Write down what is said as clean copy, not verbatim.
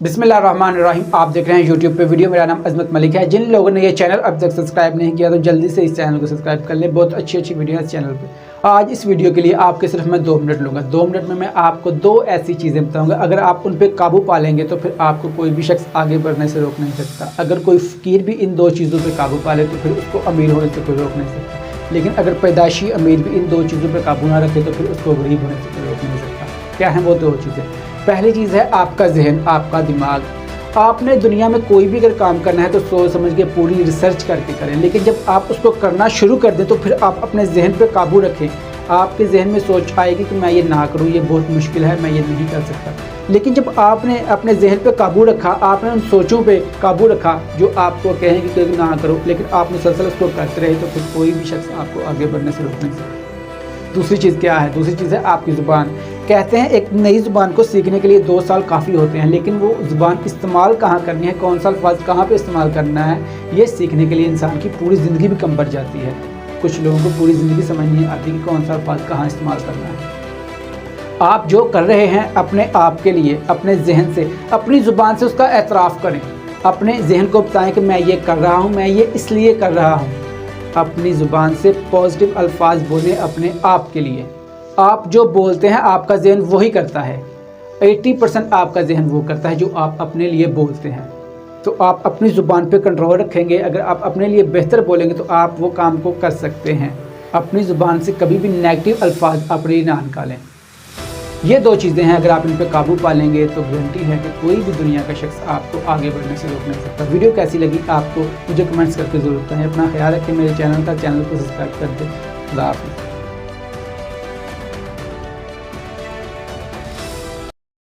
बिस्मिल्लाहिर्रहमानिर्रहीम। आप देख रहे हैं यूट्यूब पे वीडियो। मेरा नाम अजमत मलिक है। जिन लोगों ने ये चैनल अब तक सब्सक्राइब नहीं किया तो जल्दी से इस चैनल को सब्सक्राइब कर लें। बहुत अच्छी वीडियो है इस चैनल पे। आज इस वीडियो के लिए आपके सिर्फ मैं 2 मिनट लूँगा। 2 मिनट में मैं आपको 2 ऐसी चीज़ें बताऊँगा, अगर आप उन पर काबू पा लेंगे तो फिर आपको कोई भी शख्स आगे बढ़ने से रोक नहीं सकता। अगर कोई फ़कीर भी इन 2 चीज़ों पर काबू पा ले तो फिर उसको अमीर होने से कोई रोक नहीं सकता। लेकिन अगर पैदाइशी अमीर भी इन 2 चीज़ों पर काबू ना रखे तो फिर उसको गरीब होने से कोई रोक नहीं सकता। क्या हैं वो 2 चीज़ें? पहली चीज़ है आपका जहन, आपका दिमाग। आपने दुनिया में कोई भी अगर काम करना है तो सोच समझ के पूरी रिसर्च करके करें, लेकिन जब आप उसको करना शुरू कर दें तो फिर आप अपने जहन पे काबू रखें। आपके जहन में सोच आएगी कि मैं ये ना करूँ, ये बहुत मुश्किल है, मैं ये नहीं कर सकता। लेकिन जब आपने अपने जहन पे काबू रखा, आपने उन सोचों पे काबू रखा जो आपको कहेंगे कि ना करो, लेकिन आप मुसलसल उसको करते रहे तो फिर कोई भी शख्स आपको आगे बढ़ने से रोक नहीं सकता। दूसरी चीज़ क्या है? दूसरी चीज़ है आपकी ज़ुबान। कहते हैं एक नई ज़ुबान को सीखने के लिए 2 साल काफ़ी होते हैं, लेकिन वो ज़ुबान इस्तेमाल कहाँ करनी है, कौन सा अल्फाज कहाँ पे इस्तेमाल करना है, ये सीखने के लिए इंसान की पूरी ज़िंदगी भी कम पड़ जाती है। कुछ लोगों को पूरी ज़िंदगी समझ नहीं आती कि कौन सा अल्फाज कहाँ इस्तेमाल करना है। आप जो कर रहे हैं अपने आप के लिए, अपने जहन से, अपनी ज़ुबान से उसका एतराफ़ करें। अपने जहन को बताएँ कि मैं ये कर रहा हूँ, मैं ये इसलिए कर रहा हूँ। अपनी ज़ुबान से पॉजिटिव अल्फाज बोलें अपने आप के लिए। आप जो बोलते हैं आपका जहन वही करता है। 80% आपका जहन वो करता है जो आप अपने लिए बोलते हैं। तो आप अपनी ज़ुबान पे कंट्रोल रखेंगे, अगर आप अपने लिए बेहतर बोलेंगे तो आप वो काम को कर सकते हैं। अपनी ज़ुबान से कभी भी नेगेटिव अल्फाज अपने ना निकालें। ये 2 चीज़ें हैं, अगर आप इन पर काबू पा लेंगे तो गारंटी है कि कोई भी दुनिया का शख्स आपको आगे बढ़ने से रोक नहीं सकता। वीडियो कैसी लगी आपको मुझे कमेंट्स करके ज़रूर बताएं। अपना ख्याल रखें। मेरे चैनल को सब्सक्राइब कर दें। अल्लाह हाफ़िज़।